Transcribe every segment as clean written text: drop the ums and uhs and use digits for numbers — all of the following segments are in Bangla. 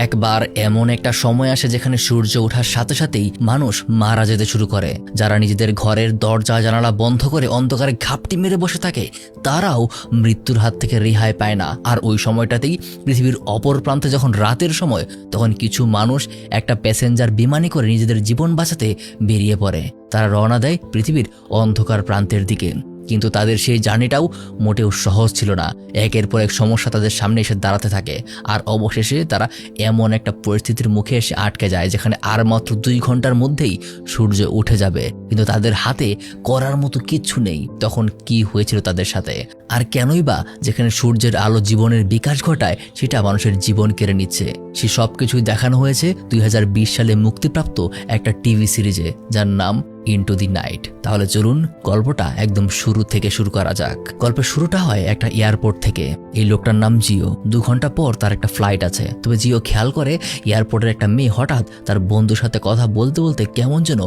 একবার এমন একটা সময় আসে যেখানে সূর্য ওঠার সাথে সাথেই মানুষ মারা যেতে শুরু করে। যারা নিজেদের ঘরের দরজা জানালা বন্ধ করে অন্ধকারে ঘাপটি মেরে বসে থাকে তারাও মৃত্যুর হাত থেকে রেহাই পায় না। আর ওই সময়টাতেই পৃথিবীর অপর প্রান্তে যখন রাতের সময়, তখন কিছু মানুষ একটা প্যাসেঞ্জার বিমানে করে নিজেদের জীবন বাঁচাতে বেরিয়ে পড়ে। তারা রওনা দেয় পৃথিবীর অন্ধকার প্রান্তের দিকে। কিন্তু তাদের সেই জার্নিটাও মোটেও সহজ ছিল না। একের পর এক সমস্যা তাদের সামনে এসে দাঁড়াতে থাকে, আর অবশেষে তারা এমন একটা পরিস্থিতির মুখে এসে আটকে যায় যেখানে আর মাত্র 2 ঘন্টার মধ্যেই সূর্য উঠে যাবে, কিন্তু তাদের হাতে করার মতো কিচ্ছু নেই। তখন কি হয়েছিল তাদের সাথে, আর কেনই বা যেখানে সূর্যের আলো জীবনের বিকাশ ঘটায় সেটা মানুষের জীবন কেড়ে নিচ্ছে? সে সবকিছুই দেখানো হয়েছে 2020 সালে মুক্তিপ্রাপ্ত একটা টিভি সিরিজে, যার নাম ইনটু দি নাইট। তাহলে চলুন গল্পটা একদম শুরু থেকে শুরু করা যাক। গল্পের শুরুটা হয় একটা এয়ারপোর্ট থেকে। এই লোকটার নাম জিও। 2 ঘন্টা পর তার একটা ফ্লাইট আছে। তবে জিও খেয়াল করে এয়ারপোর্টের একটা মেয়ে হঠাৎ তার বন্ধুর সাথে কথা বলতে বলতে কেমন যেন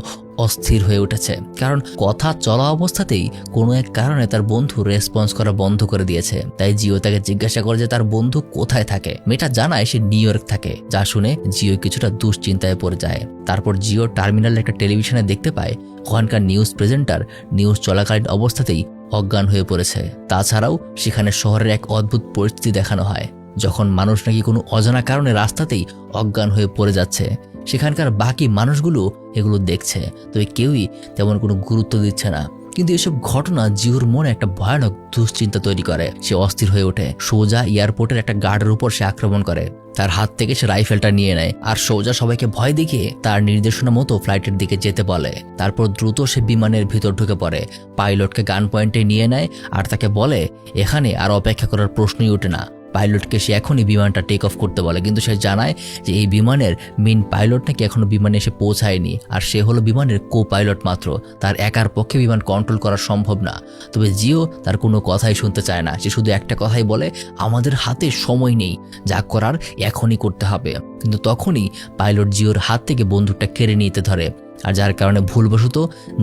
অস্থির হয়ে উঠেছে, কারণ কথা চলা অবস্থাতেই কোনো এক কারণে তার বন্ধু রেসপন্স করা বন্ধ করে দিয়েছে। তাই জিও তাকে জিজ্ঞাসা করে যে তার বন্ধু কোথায় থাকে। মেয়েটা জানায় সে নিউ ইয়র্ক থাকে। যা শুনে জিও কিছুটা দুশ্চিন্তায় পড়ে যায়। তারপর জিও টার্মিনালে একটা টেলিভিশনে দেখতে পায় ওখানকার নিউজ প্রেজেন্টার নিউজ চলাকালীন অবস্থাতেই অজ্ঞান হয়ে পড়েছে। তাছাড়াও সেখানে শহরের এক অদ্ভুত পরিস্থিতি দেখানো হয়, যখন মানুষ নাকি কোনো অজানা কারণে রাস্তাতেই অজ্ঞান হয়ে পড়ে যাচ্ছে। সেখানকার বাকি মানুষগুলো এগুলো দেখছে, তবে কেউই তেমন কোনো গুরুত্ব দিচ্ছে না। কিন্তু এসব ঘটনা জিওর মনে একটা ভয়ানক দুশ্চিন্তা তৈরি করে। সে অস্থির হয়ে ওঠে। সোজা এয়ারপোর্টের একটা গার্ডের উপর সে আক্রমণ করে। তার হাত থেকে সে রাইফেলটা নিয়ে নেয় আর সোজা সবাইকে ভয় দেখিয়ে তার নির্দেশনা মতো ফ্লাইটের দিকে যেতে বলে। তারপর দ্রুত সে বিমানের ভিতর ঢুকে পড়ে। পাইলটকে গান পয়েন্টে নিয়ে নেয় আর তাকে বলে এখানে আর অপেক্ষা করার প্রশ্নই ওঠে না। পাইলটকে সে এখনই বিমানটা টেক অফ করতে বলে, কিন্তু সে জানায় যে এই বিমানের মেইন পাইলট নাকি এখনো বিমানে এসে পৌঁছায়নি, আর সে হলো বিমানের কো পাইলট মাত্র। তার একার পক্ষে বিমান কন্ট্রোল করা সম্ভব না। তবে জিও তার কোনো কথাই শুনতে চায় না। সে শুধু একটা কথাই বলে, আমাদের হাতে সময় নেই, যা করার এখনই করতে হবে। কিন্তু তখনই পাইলট জিওর হাত থেকে বন্দুকটা কেড়ে নিতে ধরে, আর যার কারণে ভুলবশত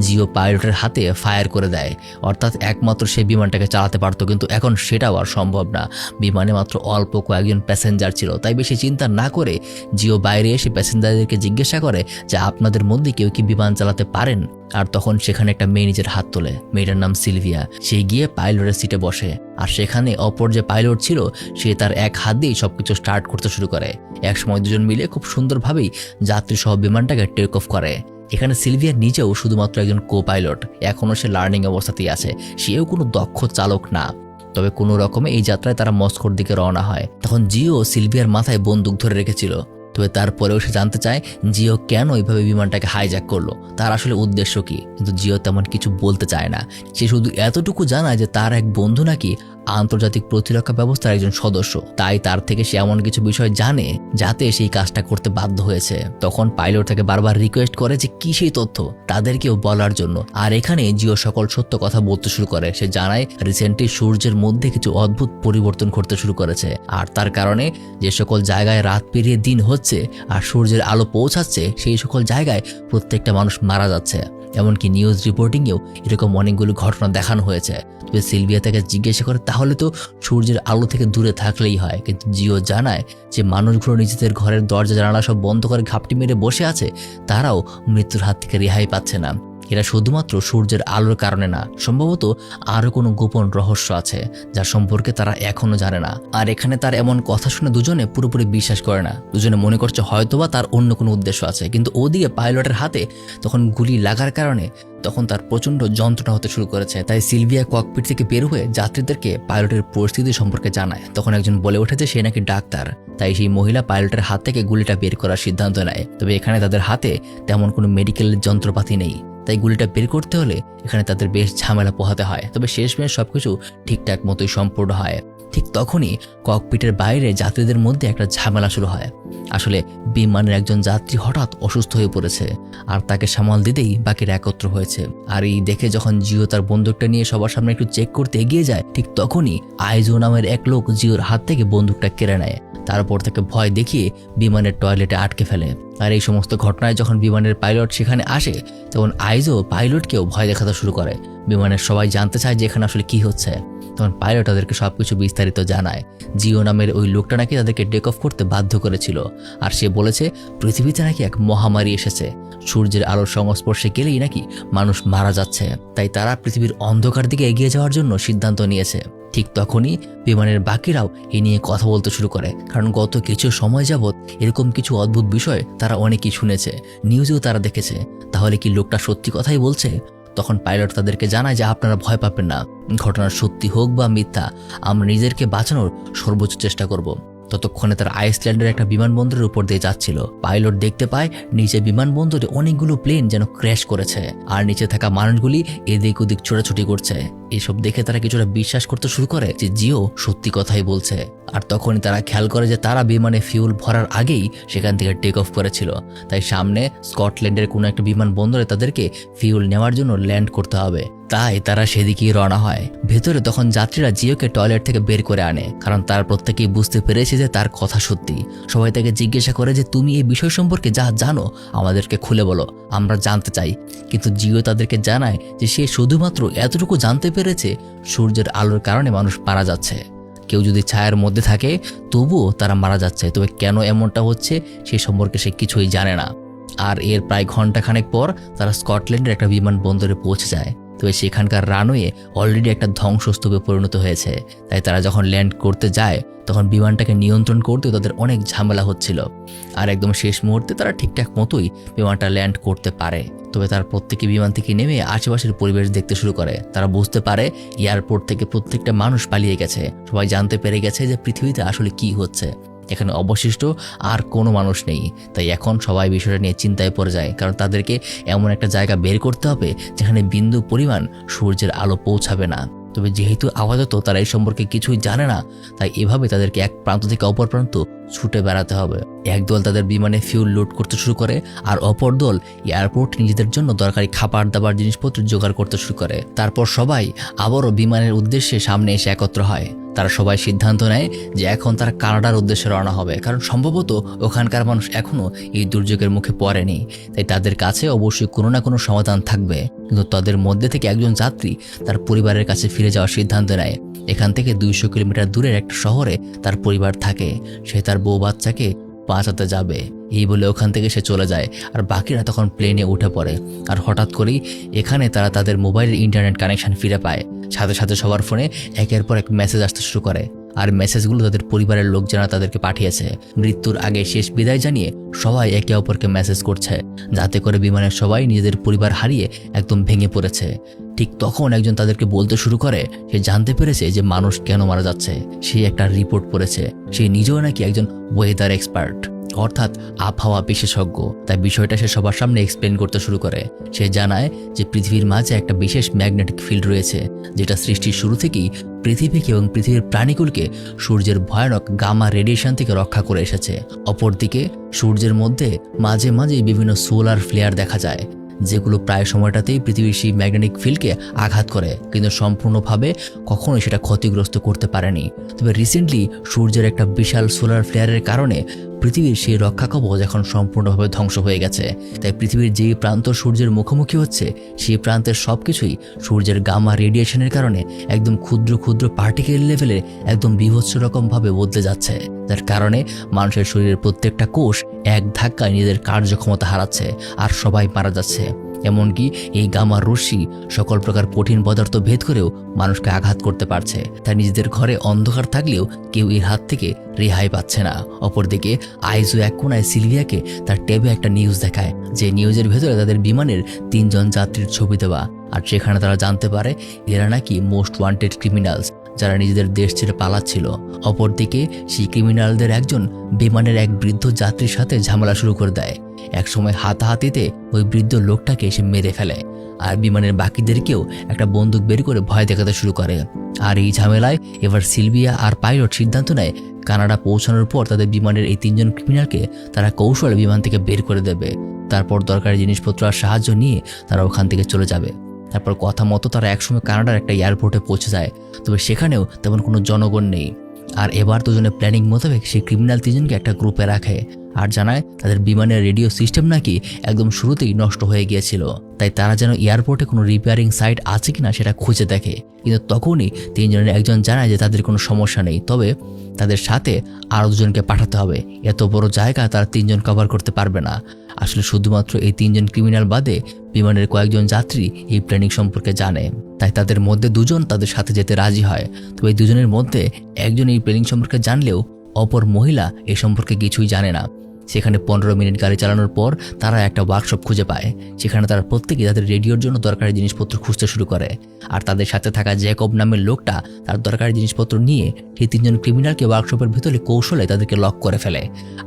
জিও পাইলটের হাতে ফায়ার করে দেয়। অর্থাৎ একমাত্র সে বিমানটাকে চালাতে পারতো, কিন্তু এখন সেটাও আর সম্ভব না। বিমানে মাত্র অল্প কয়েকজন প্যাসেঞ্জার ছিল। তাই বেশি চিন্তা না করে জিও বাইরে এসে প্যাসেঞ্জারদেরকে জিজ্ঞাসা করে যে আপনাদের মধ্যে কেউ কি বিমান চালাতে পারেন। আর তখন সেখানে একটা মেয়ে নিজের হাত তোলে। মেয়েটার নাম সিলভিয়া। সে গিয়ে পাইলটের সিটে বসে, আর সেখানে অপর যে পাইলট ছিল সে তার এক হাত দিয়েই সবকিছু স্টার্ট করতে শুরু করে। একসময় দুজন মিলে খুব সুন্দরভাবেই যাত্রী সহ বিমানটাকে টেক অফ করে। এখানে সিলভিয়া নিজেও শুধুমাত্র একজন কো পাইলট। এখনও সে লার্নিং অবস্থাতেই আছে। সেও কোনো দক্ষ চালক না। তবে কোনো রকমে এই যাত্রায় তারা মস্কোর দিকে রওনা হয়। তখন জিও সিলভিয়ার মাথায় বন্দুক ধরে রেখেছিল। তবে তারপরেও সে জানতে চায় জিও কেন এইভাবে বিমানটাকে হাইজ্যাক করলো, তার আসলে উদ্দেশ্য কি। কিন্তু জিও তেমন কিছু বলতে চায় না। সে শুধু এতটুকু জানায় যে তার এক বন্ধু নাকি আন্তর্জাতিক প্রতিরক্ষা ব্যবস্থার একজন সদস্য, তাই তার থেকে সে এমন কিছু বিষয় জানে যাতে সেই কাজটা করতে বাধ্য হয়েছে। তখন পাইলট তাকে বারবার রিকোয়েস্ট করে যে কি সেই তথ্য তাদেরকেও বলার জন্য। আর এখানে জিও সকল সত্য কথা বলতে শুরু করে। সে জানায় রিসেন্টলি সূর্যের মধ্যে কিছু অদ্ভুত পরিবর্তন ঘটতে শুরু করেছে, আর তার কারণে যে সকল জায়গায় রাত পেরিয়ে দিন হচ্ছে আর সূর্যের আলো পৌঁছাচ্ছে সেই সকল জায়গায় প্রত্যেকটা মানুষ মারা যাচ্ছে। এমনকি নিউজ রিপোর্টিংয়েও এরকম অনেকগুলো ঘটনা দেখানো হয়েছে। তবে সিলভিয়া তাকে জিজ্ঞাসা করে তাহলে তো সূর্যের আলো থেকে দূরে থাকলেই হয়। কিন্তু জিও জানায় যে মানুষগুলো নিজেদের ঘরের দরজা জানালা সব বন্ধ করে ঘাপটি মেরে বসে আছে, তারাও মৃত্যুর হাত থেকে রেহাই পাচ্ছে না। এরা শুধুমাত্র সূর্যের আলোর কারণে না, সম্ভবত আরো কোনো গোপন রহস্য আছে যার সম্পর্কে তারা এখনো জানে না। আর এখানে তার এমন কথা শুনে দুজনে পুরোপুরি বিশ্বাস করে না। দুজনে মনে করছে হয়তোবা তার অন্য কোনো উদ্দেশ্য আছে। কিন্তু ওদিকে পাইলটের হাতে তখন গুলি লাগার কারণে তখন তার প্রচন্ড যন্ত্রণা হতে শুরু করেছে। তাই সিলভিয়া ককপিট থেকে বের হয়ে যাত্রীদেরকে পাইলটের পরিস্থিতি সম্পর্কে জানায়। তখন একজন বলে ওঠে যে সে নাকি ডাক্তার। তাই সেই মহিলা পাইলটের হাত থেকে গুলিটা বের করার সিদ্ধান্ত নেয়। তবে এখানে তাদের হাতে তেমন কোনো মেডিকেল যন্ত্রপাতি নেই। তাই গুলিটা বের করতে হলে এখানে তাদের বেশ ঝামেলা পোহাতে হয়। তবে শেষমেশ সবকিছু ঠিকঠাক মতোই সম্পূর্ণ হয়। ঠিক তখনই ককপিটের বাইরে যাত্রীদের মধ্যে একটা ঝামেলা শুরু হয়। আসলে বিমানের একজন যাত্রী হঠাৎ অসুস্থ হয়ে পড়েছে, আর তাকে সামাল দিতেই বাকিরা একত্র হয়েছে। আর এই দেখে যখন জিও তার বন্দুকটা নিয়ে সবার সামনে একটু চেক করতে এগিয়ে যায়, ঠিক তখনই আইজো নামের এক লোক জিওর হাত থেকে বন্দুকটা কেড়ে নেয়। তারপর তাকে ভয় দেখিয়ে বিমানের টয়লেটে আটকে ফেলে। আর এই সমস্ত ঘটনায় যখন বিমানের পাইলট সেখানে আসে তখন আইজও পাইলটকেও ভয় দেখাতে শুরু করে। বিমানের সবাই জানতে চায় যে এখানে আসলে কি হচ্ছে। তখন পাইলট তাদেরকে সবকিছু বিস্তারিত জানায়। জিও নামের ওই লোকটা নাকি তাদেরকে টেক অফ করতে বাধ্য করেছিল, আর সে বলেছে পৃথিবীতে নাকি এক মহামারী এসেছে, সূর্যের আলোর সংস্পর্শে গেলেই নাকি মানুষ মারা যাচ্ছে, তাই তারা পৃথিবীর অন্ধকার দিকে এগিয়ে যাওয়ার জন্য সিদ্ধান্ত নিয়েছে। ঠিক তখনই বিমানের বাকিরাও এ নিয়ে কথা বলতে শুরু করে, কারণ গত কিছু সময় যাবৎ এরকম কিছু অদ্ভুত বিষয় তারা অনেকেই শুনেছে, নিউজেও তারা দেখেছে। তাহলে কি লোকটা সত্যি কথাই বলছে? তখন পাইলট তাদেরকে জানায় যে আপনারা ভয় পাবেন না, ঘটনা সত্যি হোক বা মিথ্যা, আমরা নিজেদেরকে বাঁচানোর সর্বোচ্চ চেষ্টা করব। ততক্ষণে তারা আইসল্যান্ডের একটা বিমানবন্দরের উপর দিয়ে যাচ্ছিল। পাইলট দেখতে পায় নিচে বিমানবন্দরে অনেকগুলো প্লেন যেন ক্র্যাশ করেছে, আর নিচে থাকা মানুষগুলি এদিক ওদিক ছোটাছুটি করছে। এসব দেখে তারা কিছুটা বিশ্বাস করতে শুরু করে যে জিও সত্যি কথাই বলছে। আর তখনই তারা খেয়াল করে যে তারা বিমানে ফিউল ভরার আগেই সেখান থেকে টেক অফ করেছিল, তাই সামনে স্কটল্যান্ডের কোনো একটা বিমানবন্দরে তাদেরকে ফিউল নেওয়ার জন্য ল্যান্ড করতে হবে। তাই তারা সেদিকেই রওনা হয়। ভেতরে তখন যাত্রীরা জিওকে টয়লেট থেকে বের করে আনে, কারণ তার প্রত্যেকেই বুঝতে পেরেছে যে তার কথা সত্যি। সবাই তাকে জিজ্ঞাসা করে যে তুমি এই বিষয় সম্পর্কে যা জানো আমাদেরকে খুলে বলো, আমরা জানতে চাই। কিন্তু জিও তাদেরকে জানায় যে সে শুধুমাত্র এতটুকু জানতে পেরেছে সূর্যের আলোর কারণে মানুষ মারা যাচ্ছে। কেউ যদি ছায়ার মধ্যে থাকে তবুও তারা মারা যাচ্ছে, তবে কেন এমনটা হচ্ছে সে সম্পর্কে সে কিছুই জানে না। আর এর প্রায় ঘন্টাখানেক পর তারা স্কটল্যান্ডের একটা বিমানবন্দরে পৌঁছে যায়। তবে সেখানকার রানওয়ে অলরেডি একটা ধ্বংসস্তূপে পরিণত হয়েছে, তাই তারা যখন ল্যান্ড করতে যায় তখন বিমানটাকে নিয়ন্ত্রণ করতেও তাদের অনেক ঝামেলা হচ্ছিল। আর একদম শেষ মুহূর্তে তারা ঠিকঠাক মতোই বিমানটা ল্যান্ড করতে পারে। তবে তার প্রত্যেকে বিমান থেকে নেমে আশেপাশের পরিবেশ দেখতে শুরু করে। তারা বুঝতে পারে এয়ারপোর্ট থেকে প্রত্যেকটা মানুষ পালিয়ে গেছে, সবাই জানতে পেরে গেছে যে পৃথিবীতে আসলে কি হচ্ছে। এখানে অবশিষ্ট আর কোনো মানুষ নেই, তাই এখন সবাই বিষয়টা নিয়ে চিন্তায় পড়ে যায়, কারণ তাদেরকে এমন একটা জায়গা বের করতে হবে যেখানে বিন্দু পরিমাণ সূর্যের আলো পৌঁছাবে না। তবে যেহেতু আপাতত তারা এই সম্পর্কে কিছুই জানে না, তাই এভাবে তাদেরকে এক প্রান্ত থেকে অপর প্রান্ত ছুটে বেড়াতে হবে। একদল তাদের বিমানে ফিউল লোড করতে শুরু করে, আর অপর দল এয়ারপোর্ট নিজেদের জন্য দরকারি খাবার দাবার জিনিসপত্র জোগাড় করতে শুরু করে। তারপর সবাই আবারও বিমানের উদ্দেশ্যে সামনে এসে একত্র হয়। তারা সবাই সিদ্ধান্ত নেয় যে এখন তারা কানাডার উদ্দেশ্যে রওনা হবে, কারণ সম্ভবত ওখানকার মানুষ এখনো এই দুর্যোগের মুখে পড়েনি, তাই তাদের কাছে অবশ্যই কোনো না কোনো সমাধান থাকবে। কিন্তু তাদের মধ্যে থেকে একজন যাত্রী তার পরিবারের কাছে ফিরে যাওয়ার সিদ্ধান্ত নেয়। এখান থেকে 200 কিলোমিটার দূরের একটা শহরে তার পরিবার থাকে, সে তার বউ বাচ্চাকে বাঁচাতে যাবে এই বলে ওখান থেকে সে চলে যায়। আর বাকিরা তখন প্লেনে উঠে পড়ে। আর হঠাৎ করেই এখানে তারা তাদের মোবাইলের ইন্টারনেট কানেকশন ফিরে পায়। সাথে সাথে সবার ফোনে একের পর এক মেসেজ আসতে শুরু করে, আর মেসেজগুলো তাদের পরিবারের লোকজনা তাদেরকে পাঠিয়েছে। মৃত্যুর আগে শেষ বিদায় জানিয়ে সবাই একে অপরকে মেসেজ করছে, যাতে করে বিমানের সবাই নিজেদের পরিবার হারিয়ে একদম ভেঙে পড়েছে। ঠিক তখন একজন তাদেরকে বলতে শুরু করে সে জানতে পেরেছে যে মানুষ কেন মারা যাচ্ছে। সে একটা রিপোর্ট পড়েছে, সে নিজেও নাকি একজন ওয়েদার এক্সপার্ট, অর্থাৎ আবহাওয়া বিশেষজ্ঞ। তাই বিষয়টা সে সবার সামনে এক্সপ্লেন করতে শুরু করে। সে জানায় যে পৃথিবীর মাঝে একটা বিশেষ ম্যাগনেটিক ফিল্ড রয়েছে, যেটা সৃষ্টির শুরু থেকেই পৃথিবীকে এবং পৃথিবীর প্রাণীকুলকে সূর্যের ভয়ানক গামা রেডিয়েশন থেকে রক্ষা করে এসেছে। অপরদিকে সূর্যের মধ্যে মাঝে মাঝে বিভিন্ন সোলার ফ্লেয়ার দেখা যায়, যেগুলো প্রায় সময়টাতেই পৃথিবীর সেই ম্যাগনেটিক ফিল্ডকে আঘাত করে, কিন্তু সম্পূর্ণভাবে কখনোই সেটা ক্ষতিগ্রস্ত করতে পারেনি। তবে রিসেন্টলি সূর্যের একটা বিশাল সোলার ফ্লেয়ারের কারণে পৃথিবীর সেই রক্ষা কবচ এখন সম্পূর্ণভাবে ধ্বংস হয়ে গেছে। তাই পৃথিবীর যেই প্রান্ত সূর্যের মুখোমুখি হচ্ছে সেই প্রান্তের সবকিছুই সূর্যের গামা রেডিয়েশনের কারণে একদম ক্ষুদ্র ক্ষুদ্র পার্টিকেল লেভেলে একদম বীভৎস রকমভাবে বদলে যাচ্ছে, যার কারণে মানুষের শরীরের প্রত্যেকটা কোষ এক ধাক্কায় নিজেদের কার্যক্ষমতা হারাচ্ছে আর সবাই মারা যাচ্ছে। এমনকি এই গামার রশ্মি সকল প্রকার কঠিন পদার্থ ভেদ করেও মানুষকে আঘাত করতে পারছে। তাই নিজেদের ঘরে অন্ধকার থাকলেও কেউ এর হাত থেকে রেহাই পাচ্ছে না। অপরদিকে আইজো এক কোনায় সিলভিয়াকে তার ট্যাবে একটা নিউজ দেখায়, যে নিউজের ভেতরে তাদের বিমানের 3 জন যাত্রীর ছবি দেওয়া, আর সেখানে তারা জানতে পারে এরা নাকি মোস্ট ওয়ান্টেড ক্রিমিনালস, যারা নিজেদের দেশ ছেড়ে পালাচ্ছিল। অপরদিকে সেই ক্রিমিনালদের একজন বিমানের এক বৃদ্ধ যাত্রীর সাথে ঝামেলা শুরু করে দেয়। একসময় হাতাহাতিতে ওই বৃদ্ধ লোকটাকে এসে মেরে ফেলে, আর বিমানের বাকিদেরকেও একটা বন্দুক বের করে ভয় দেখাতে শুরু করে। আর এই ঝামেলায় এবার সিলভিয়া আর পাইলট সিদ্ধান্ত নেয় কানাডা পৌঁছানোর পর তাদের বিমানের এই 3 জন ক্রিমিনালকে তারা কৌশলে বিমান থেকে বের করে দেবে। তারপর দরকারি জিনিসপত্র আর সাহায্য নিয়ে তারা ওখান থেকে চলে যাবে। তারপর কথা মতো তারা একসময় কানাডার একটা এয়ারপোর্টে পৌঁছে যায়। তবে সেখানেও তেমন কোনো জনগণ নেই। আর এবার দুজনে প্ল্যানিং মোতাবেক সেই ক্রিমিনাল 3জনকে একটা গ্রুপে রাখে আর জানায় তাদের বিমানের রেডিও সিস্টেম নাকি একদম শুরুতেই নষ্ট হয়ে গিয়েছিল, তাই তারা যেন এয়ারপোর্টে কোনো রিপেয়ারিং সাইট আছে কিনা সেটা খুঁজে দেখে। কিন্তু তখনই 3জনের একজন জানায় যে তাদের কোনো সমস্যা নেই, তবে তাদের সাথে আরও 2জনকে পাঠাতে হবে। এত বড় জায়গা তারা 3জন কভার করতে পারবে না। আসলে শুধুমাত্র এই 3জন ক্রিমিনাল বাদে বিমানের কয়েকজন যাত্রী এই প্ল্যানিং সম্পর্কে জানে, তাই তাদের মধ্যে 2জন তাদের সাথে যেতে রাজি হয়। তবে এই 2জনের মধ্যে একজন এই প্ল্যানিং সম্পর্কে জানলেও অপর মহিলা এ সম্পর্কে কিছুই জানে না। সেখানে 15 মিনিট গাড়ি চালানোর পর তারা একটা ওয়ার্কশপ খুঁজে পায়, যেখানে তারা প্রত্যেকেই তাদের রেডিওর জন্য দরকারি জিনিসপত্র খুঁজতে শুরু করে। আর তাদের সাথে থাকা জ্যাকব নামের লোকটা তার দরকারি জিনিসপত্র নিয়ে সেই 3জন ক্রিমিনালকে ওয়ার্কশপের ভিতরে কৌশলে তাদেরকে লক করে ফেলে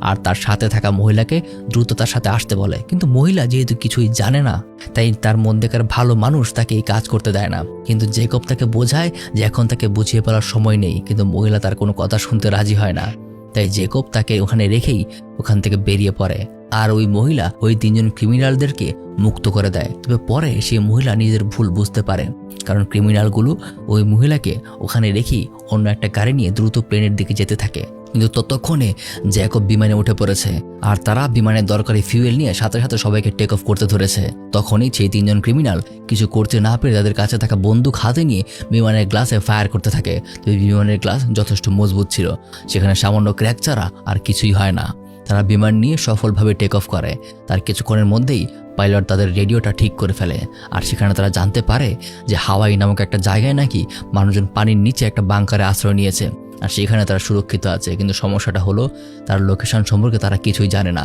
আর তার সাথে থাকা মহিলাকে দ্রুত তার সাথে আসতে বলে। কিন্তু মহিলা যেহেতু কিছুই জানে না, তাই তার মধ্যেকার ভালো মানুষ তাকে এই কাজ করতে দেয় না। কিন্তু জ্যাকব তাকে বোঝায় যে এখন তাকে বুঝিয়ে বলার সময় নেই, কিন্তু মহিলা তার কোনো কথা শুনতে রাজি হয় না। তাই জ্যাকব তাকে ওখানে রেখেই ওখান থেকে বেরিয়ে পড়ে আর ওই মহিলা ওই 3জন ক্রিমিনালদেরকে মুক্ত করে দেয়। তবে পরে সেই মহিলা নিজের ভুল বুঝতে পারে, কারণ ক্রিমিনালগুলো ওই মহিলাকে ওখানে রেখেই অন্য একটা গাড়ি নিয়ে দ্রুত প্লেনের দিকে যেতে থাকে। কিন্তু ততক্ষণে জ্যাকব বিমানে উঠে পড়েছে আর তারা বিমানের দরকারি ফিউয়েল নিয়ে সাথে সাথে সবাইকে টেক অফ করতে ধরেছে। তখনই সেই 3জন ক্রিমিনাল কিছু করতে না পেরে তাদের কাছে থাকা বন্দুক হাতে নিয়ে বিমানের গ্লাসে ফায়ার করতে থাকে। তবে বিমানের গ্লাস যথেষ্ট মজবুত ছিল, সেখানে সামান্য ক্র্যাক ছাড়া আর কিছুই হয় না। তারা বিমান নিয়ে সফলভাবে টেক অফ করে। তার কিছুক্ষণের মধ্যেই পাইলট তাদের রেডিওটা ঠিক করে ফেলে আর সেখানে তারা জানতে পারে যে হাওয়াই নামক একটা জায়গায় নাকি মানুষজন পানির নিচে একটা বাংকারে আশ্রয় নিয়েছে আর সেখানে তারা সুরক্ষিত আছে। কিন্তু সমস্যাটা হলো তার লোকেশন সম্পর্কে তারা কিছুই জানে না,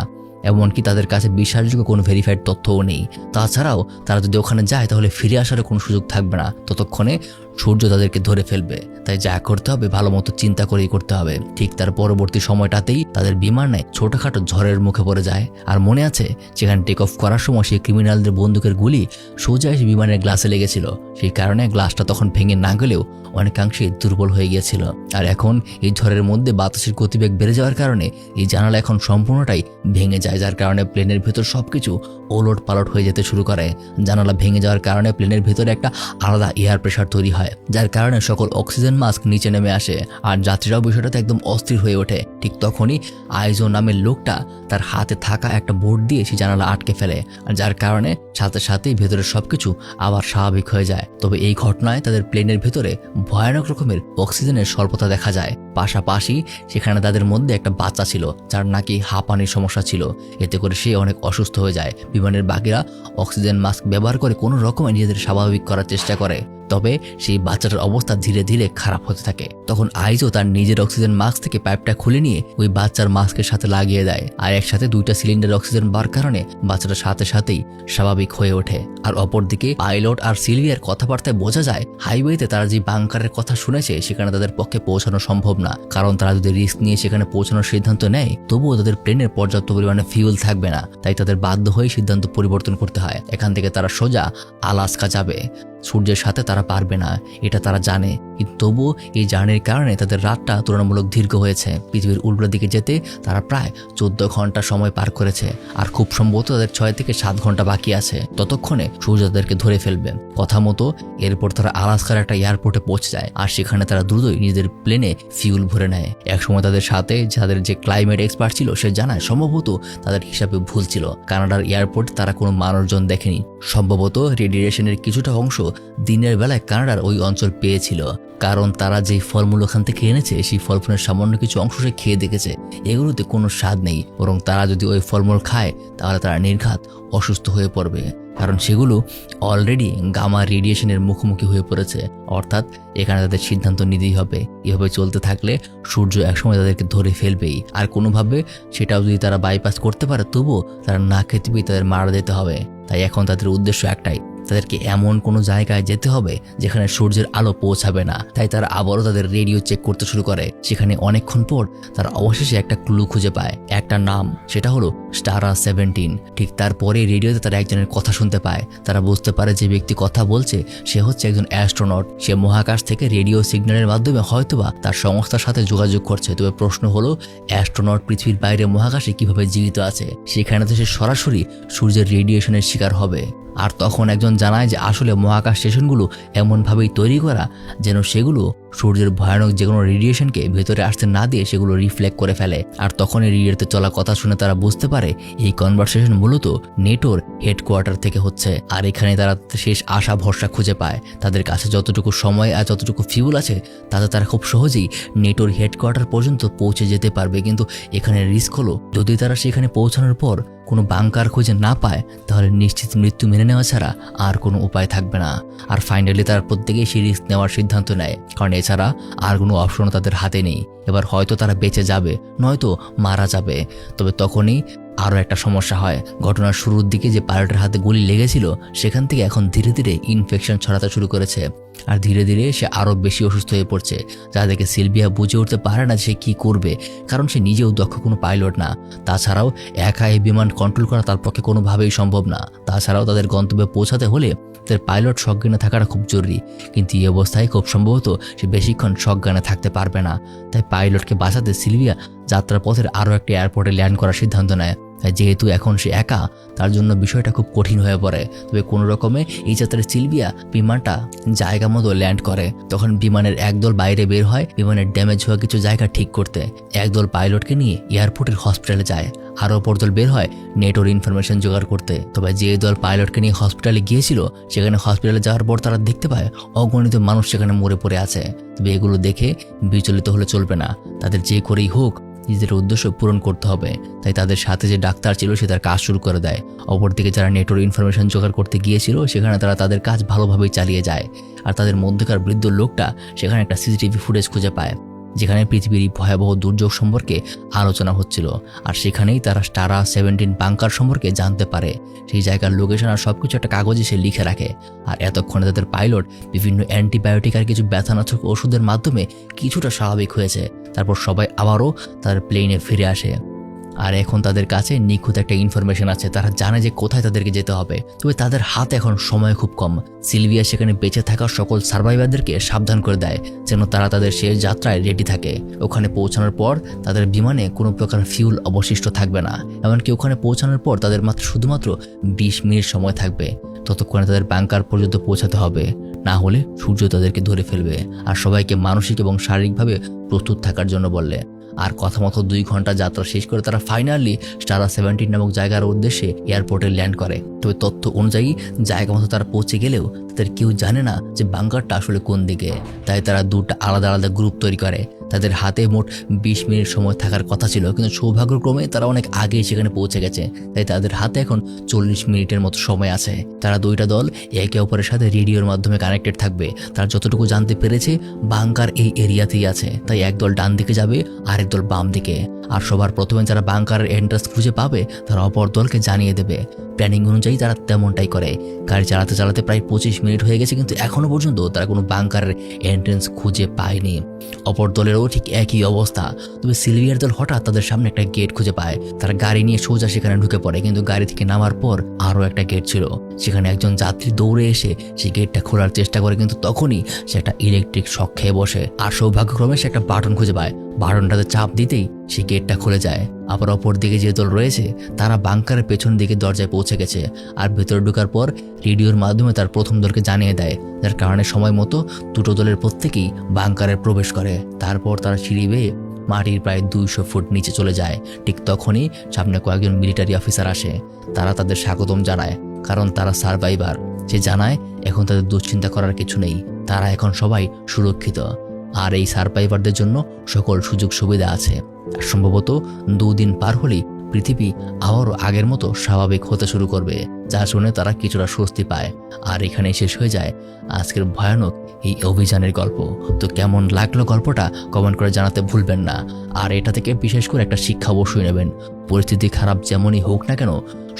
এমনকি তাদের কাছে বিশ্বাসযোগ্য কোনো ভেরিফাইড তথ্যও নেই। তাছাড়াও তারা যদি ওখানে যায় তাহলে ফিরে আসারও কোনো সুযোগ থাকবে না, ততক্ষণে সূর্য তাদেরকে ধরে ফেলবে। তাই যা করতে হবে ভালো মতো চিন্তা করেই করতে হবে। ঠিক তার পরবর্তী সময়টাতেই তাদের বিমানে ছোটখাটো ঝড়ের মুখে পড়ে যায়। আর মনে আছে যেখানে টেক অফ করার সময় সেই ক্রিমিনালদের বন্দুকের গুলি সোজা এসে বিমানের গ্লাসে লেগেছিল, সেই কারণে গ্লাসটা তখন ভেঙে না গেলেও অনেকাংশে দুর্বল হয়ে গিয়েছিল। আর এখন এই ঝড়ের মধ্যে বাতাসের গতিবেগ বেড়ে যাওয়ার কারণে এই জানালা এখন সম্পূর্ণটাই ভেঙে যায়, যার কারণে প্লেনের ভেতর সবকিছু ওলট পালট হয়ে যেতে শুরু করে। জানালা ভেঙে যাওয়ার কারণে প্লেনের ভেতরে একটা আলাদা এয়ার প্রেশার তৈরি হয়, যার কারণে সকল অক্সিজেন মাস্ক নিচে নেমে আসে আর যাত্রীরাও বিষয়টাতে একদম অস্থির হয়ে ওঠে। ঠিক তখনই আইজো নামের লোকটা তার হাতে থাকা একটা বোর্ড দিয়ে সেই জানালা আটকে ফেলে, আর যার কারণে সাথে সাথেই ভেতরের সবকিছু আবার স্বাভাবিক হয়ে যায়। তবে এই ঘটনায় তাদের প্লেনের ভেতরে ভয়ানক রকমের অক্সিজেনের স্বল্পতা দেখা যায়। পাশাপাশি সেখানে তাদের মধ্যে একটা বাচ্চা ছিল যার নাকি হাঁপানির সমস্যা ছিল, এতে করে সে অনেক অসুস্থ হয়ে যায়। বিমানের বাকিরা অক্সিজেন মাস্ক ব্যবহার করে কোনো রকমে নিজেদের স্বাভাবিক করার চেষ্টা করে, তবে সেই বাচ্চাটার অবস্থা ধীরে ধীরে খারাপ হতে থাকে। তখন আইজো তার নিজের অক্সিজেন মাস্ক থেকে পাইপটা খুলে নিয়ে ওই বাচ্চার মাস্কের সাথে লাগিয়ে দেয় আর একসাথে 2টা সিলিন্ডার অক্সিজেন বার কারণে বাচ্চাটার সাথে সাথেই স্বাভাবিক হয়ে ওঠে। আর অপরদিকে পাইলট আর সিলভিয়ার কথাবার্তায় বোঝা যায় হাইওয়েতে তারা যে বাংকারের কথা শুনেছে সেখানে তাদের পক্ষে পৌঁছানো সম্ভব না, কারণ তারা যদি রিস্ক নিয়ে সেখানে পৌঁছানোর সিদ্ধান্ত নেয় তবুও তাদের প্লেনের পর্যাপ্ত পরিমাণে ফিউল থাকবে না, তাই তাদের বাধ্য হয়ে সিদ্ধান্ত পরিবর্তন করতে হয়। এখান থেকে তারা সোজা আলাস্কা যাবে। সূর্যের সাথে তারা পারবে না, এটা তারা জানে, কিন্তু তবুও এই জার্নির কারণে তাদের রাতটা তুলনামূলক দীর্ঘ হয়েছে। পৃথিবীর উল্টো দিকে যেতে তারা প্রায় 14 ঘন্টা সময় পার করেছে আর খুব সম্ভবত তাদের 6 থেকে 7 ঘন্টা বাকি আছে। ততক্ষণে সূর্য তাদেরকে ধরে ফেলবে। কথা মতো এরপর তারা আলাস্কার একটা এয়ারপোর্টে পৌঁছে যায় আর সেখানে তারা দ্রুতই নিজেদের প্লেনে ফিউল ভরে নেয়। একসময় তাদের সাথে যাদের যে ক্লাইমেট এক্সপার্ট ছিল সে জানায় সম্ভবত তাদের হিসাবে ভুল ছিল, কানাডার এয়ারপোর্টে তারা কোনো মানুষজন দেখেনি। সম্ভবত রেডিয়েশনের কিছুটা অংশ দিনের বেলায় কানাডার ওই অঞ্চল পেয়েছিল, কারণ তারা যেই ফলমূল ওখান থেকে এনেছে সেই ফলমূলের সামান্য কিছু অংশ সে খেয়ে দেখেছে, এগুলোতে কোনো স্বাদ নেই, বরং তারা যদি ওই ফলমূল খায় তাহলে তারা নির্ঘাত অসুস্থ হয়ে পড়বে, কারণ সেগুলো অলরেডি গামা রেডিয়েশনের মুখোমুখি হয়ে পড়েছে। অর্থাৎ এখানে তাদের সিদ্ধান্ত নিতেই হবে। এভাবে চলতে থাকলে সূর্য একসময় তাদেরকে ধরে ফেলবেই, আর কোনোভাবে সেটাও যদি তারা বাইপাস করতে পারে তবুও তারা না খেতে পেয়ে তাদের মারা যেতে হবে। তাই এখন তাদের উদ্দেশ্য একটাই, তাদেরকে এমন কোনো জায়গায় যেতে হবে যেখানে সূর্যের আলো পৌঁছাবে না। তাই তারা আবারও তাদের রেডিও চেক করতে শুরু করে। সেখানে অনেকক্ষণ পর তারা অবশেষে একটা ক্লু খুঁজে পায়, একটা নাম, সেটা হলো স্টারা 17। ঠিক তারপরে রেডিওতে তারা একজনের কথা শুনতে পায়। তারা বুঝতে পারে যে ব্যক্তি কথা বলছে সে হচ্ছে একজন অ্যাস্ট্রোনট। সে মহাকাশ থেকে রেডিও সিগন্যালের মাধ্যমে হয়তোবা তার সংস্থার সাথে যোগাযোগ করছে। তবে প্রশ্ন হলো অ্যাস্ট্রোনট পৃথিবীর বাইরে মহাকাশে কিভাবে জীবিত আছে? সেখানে তো সে সরাসরি সূর্যের রেডিয়েশনের শিকার হবে। আর তখন একজন জানায় যে আসলে মহাকাশ স্টেশনগুলো এমনভাবেই তৈরি করা যেন সেগুলো সূর্যের ভয়ানক যে কোনো রেডিয়েশনকে ভেতরে আসতে না দিয়ে সেগুলো রিফ্লেক্ট করে ফেলে। আর তখন এই রেডিওতে চলা কথা শুনে তারা বুঝতে পারে এই কনভারসেশন মূলত নেটোর হেডকোয়ার্টার থেকে হচ্ছে। আর এখানে তারা শেষ আশা ভরসা খুঁজে পায়। তাদের কাছে যতটুকু সময় আর যতটুকু ফিউল আছে তাতে তারা খুব সহজেই নেটোর হেডকোয়ার্টার পর্যন্ত পৌঁছে যেতে পারবে। কিন্তু এখানে রিস্ক হলো যদি তারা সেখানে পৌঁছানোর পর কোনো বাংকার খুঁজে না পায় তাহলে নিশ্চিত মৃত্যু মেনে নেওয়া ছাড়া আর কোনো উপায় থাকবে না। আর ফাইনালি তারা প্রত্যেকেই সেই রিস্ক নেওয়ার সিদ্ধান্ত নেয়, কারণ এছাড়া আর কোনো অপশনও তাদের হাতে নেই। এবার হয়তো তারা বেঁচে যাবে, নয়তো মারা যাবে। তবে তখনই আরও একটা সমস্যা হয়। ঘটনার শুরুর দিকে যে পাইলটের হাতে গুলি লেগেছিল সেখান থেকে এখন ধীরে ধীরে ইনফেকশন ছড়াতে শুরু করেছে। আর ধীরে ধীরে সে আরও বেশি অসুস্থ হয়ে পড়ছে, যা দেখে সিলভিয়া বুঝে উঠতে পারে না সে কি করবে, কারণ সে নিজেও দক্ষ কোনো পাইলট না। তাছাড়াও একা এই বিমান কন্ট্রোল করা তার পক্ষে কোনোভাবেই সম্ভব না। তাছাড়াও তাদের গন্তব্যে পৌঁছাতে হলে তাদের পাইলট সজ্ঞানে থাকাটা খুব জরুরি, কিন্তু এই অবস্থায় খুব সম্ভবত সে বেশিক্ষণ সজ্ঞানে থাকতে পারবে না। তাই পাইলটকে বাঁচাতে সিলভিয়া যাত্রার পথের আরও একটি এয়ারপোর্টে ল্যান্ড করার সিদ্ধান্ত নেয়। যেহেতু এখন সে একা, তার জন্য বিষয়টা খুব কঠিন হয়ে পড়ে। তবে কোনো রকমে এই যাত্রায় সিলভিয়া বিমানটা জায়গা মতো ল্যান্ড করে। তখন বিমানের একদল বাইরে বের হয় বিমানের ড্যামেজ হওয়া কিছু জায়গা ঠিক করতে। একদল পাইলটকে নিয়ে এয়ারপোর্টের হসপিটালে যায়, আরও অপর দল বের হয় নেটোর ইনফরমেশন জোগাড় করতে। তবে যে দল পাইলটকে নিয়ে হসপিটালে গিয়েছিল সেখানে হসপিটালে যাওয়ার পর তারা দেখতে পায় অগণিত মানুষ সেখানে মরে পড়ে আছে। তবে এগুলো দেখে বিচলিত হলে চলবে না, তাদের যে করেই হোক নিজেদের উদ্দেশ্য পূরণ করতে হবে। তাই তাদের সাথে যে ডাক্তার ছিল সে তার কাজ শুরু করে দেয়। অপরদিকে যারা নেটোর ইনফরমেশন জোগাড় করতে গিয়েছিল সেখানে তারা তাদের কাজ ভালোভাবেই চালিয়ে যায়। আর তাদের মধ্যকার বৃদ্ধ লোকটা সেখানে একটা সিসিটিভি ফুটেজ খুঁজে পায় যেখানে পৃথিবীর ভয়াবহ দুর্যোগ সম্পর্কে আলোচনা হচ্ছিল। আর সেখানেই তারা স্টারা 17 বাংকার সম্পর্কে জানতে পারে। সেই জায়গার লোকেশন আর সবকিছু একটা কাগজে সে লিখে রাখে। আর এতক্ষণে তাদের পাইলট বিভিন্ন অ্যান্টিবায়োটিক আর কিছু ব্যথানাশক ওষুধের মাধ্যমে কিছুটা স্বাভাবিক হয়েছে। তারপর সবাই আবারও তাদের প্লেনে ফিরে আসে। আর এখন তাদের কাছে নিখুঁত একটা ইনফরমেশন আছে, তারা জানে যে কোথায় তাদেরকে যেতে হবে। তবে তাদের হাতে এখন সময় খুব কম। সিলভিয়া সেখানে বেঁচে থাকা সকল সার্ভাইভারদেরকে সাবধান করে দেয় যেন তারা তাদের শেষ যাত্রায় রেডি থাকে। ওখানে পৌঁছানোর পর তাদের বিমানে কোনো প্রকার ফিউল অবশিষ্ট থাকবে না। এমনকি ওখানে পৌঁছানোর পর তাদের শুধুমাত্র 20 মিনিট সময় থাকবে। ততক্ষণে তাদের বাংকার পর্যন্ত পৌঁছাতে হবে, না হলে সূর্য তাদেরকে ধরে ফেলবে। আর সবাইকে মানসিক এবং শারীরিকভাবে প্রস্তুত থাকার জন্য বললে। আর কথা মতো 2 ঘন্টা যাত্রা শেষ করে তারা ফাইনালি স্টারা 17 নামক জায়গার উদ্দেশ্যে এয়ারপোর্টে ল্যান্ড করে। তবে তথ্য অনুযায়ী জায়গা মতো তারা পৌঁছে গেলেও তাদের কেউ জানে না যে বাংকারটা আসলে কোন দিকে। তাই তারা দুটো আলাদা আলাদা গ্রুপ তৈরি করে। তাদের হাতে মোট 20 মিনিট সময় থাকার কথা ছিল, কিন্তু সৌভাগ্যক্রমে তারা অনেক আগেই সেখানে পৌঁছে গেছে। তাই তাদের হাতে এখন 40 মিনিটের মতো সময় আছে। তারা দুইটা দল একে অপরের সাথে রেডিওর মাধ্যমে কানেক্টেড থাকবে। তারা যতটুকু জানতে পেরেছে বাংকার এই এরিয়াতেই আছে। তাই একদল ডান দিকে যাবে আর একদল বাম দিকে। আর সবার প্রথমে যারা বাংকারের এন্ট্রান্স খুঁজে পাবে তারা অপর দলকে জানিয়ে দেবে। প্ল্যানিং অনুযায়ী তারা তেমনটাই করে। গাড়ি চালাতে চালাতে প্রায় 25 মিনিট হয়ে গেছে, কিন্তু এখনো পর্যন্ত তারা কোনো বাংকারের এন্ট্রেন্স খুঁজে পায়নি। অপর দলেরও ঠিক একই অবস্থা। তবে সিলভিয়ার দল হঠাৎ তাদের সামনে একটা গেট খুঁজে পায়। তারা গাড়ি নিয়ে সোজা সেখানে ঢুকে পড়ে, কিন্তু গাড়ি থেকে নামার পর আরও একটা গেট ছিল। সেখানে একজন যাত্রী দৌড়ে এসে সেই গেটটা খোলার চেষ্টা করে, কিন্তু তখনই সে একটা ইলেকট্রিক শক খেয়ে বসে। আর সৌভাগ্যক্রমে সে একটা বাটন খুঁজে পায়। বাটনটাতে চাপ দিতেই সেই গেটটা খুলে যায়। আবার অপর দিকে যে দল রয়েছে তারা বাংকারের পেছন দিকে দরজায় পৌঁছে গেছে। আর ভেতরে ঢোকার পর রেডিওর মাধ্যমে তার প্রথম দলকে জানিয়ে দেয়, যার কারণে সময় মতো দুটো দলের প্রত্যেকেই বাংকারে প্রবেশ করে। তারপর তারা সিঁড়ি বেয়ে মাটির প্রায় 200 ফুট নিচে চলে যায়। ঠিক তখনই সামনে কয়েকজন মিলিটারি অফিসার আসে। তারা তাদের স্বাগতম জানায়, কারণ তারা সার্ভাইভার। সে জানায় এখন তাদের দুশ্চিন্তা করার কিছু নেই, তারা এখন সবাই সুরক্ষিত। আর এই সার্ভাইভারদের জন্য সকল সুযোগ সুবিধা আছে। আর সম্ভবত 2 দিন পার হলেই পৃথিবী আবারও আগের মতো স্বাভাবিক হতে শুরু করবে, যা শুনে তারা কিছুটা স্বস্তি পায়। আর এখানেই শেষ হয়ে যায় আজকের ভয়ানক এই অভিযানের গল্প। তো কেমন লাগলো গল্পটা কমেন্ট করে জানাতে ভুলবেন না। আর এটা থেকে বিশেষ করে একটা শিক্ষা অবশ্যই নেবেন। পরিস্থিতি খারাপ যেমনই হোক না কেন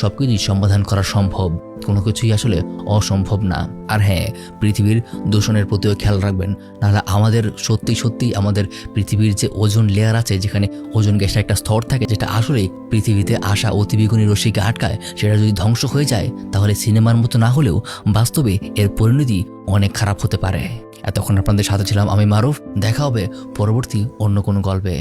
সবকিছুই সমাধান করা সম্ভব, কোনো কিছুই আসলে অসম্ভব না। আর হ্যাঁ, পৃথিবীর দূষণের প্রতিও খেয়াল রাখবেন, নাহলে আমাদের সত্যি আমাদের পৃথিবীর যে ওজোন লেয়ার আছে, যেখানে ওজোন গ্যাসের একটা স্তর থাকে যেটা আসলে পৃথিবীতে আসা অতিবেগুনি রশ্মিকে আটকায়, সেটা যদি ধ্বংস হয়ে যায় তাহলে সিনেমার মতো না হলেও বাস্তবে এর পরিণতি অনেক খারাপ হতে পারে। এতক্ষণ আপনাদের সাথে ছিলাম আমি মারুফ। দেখা হবে পরবর্তী অন্য কোনো গল্পে।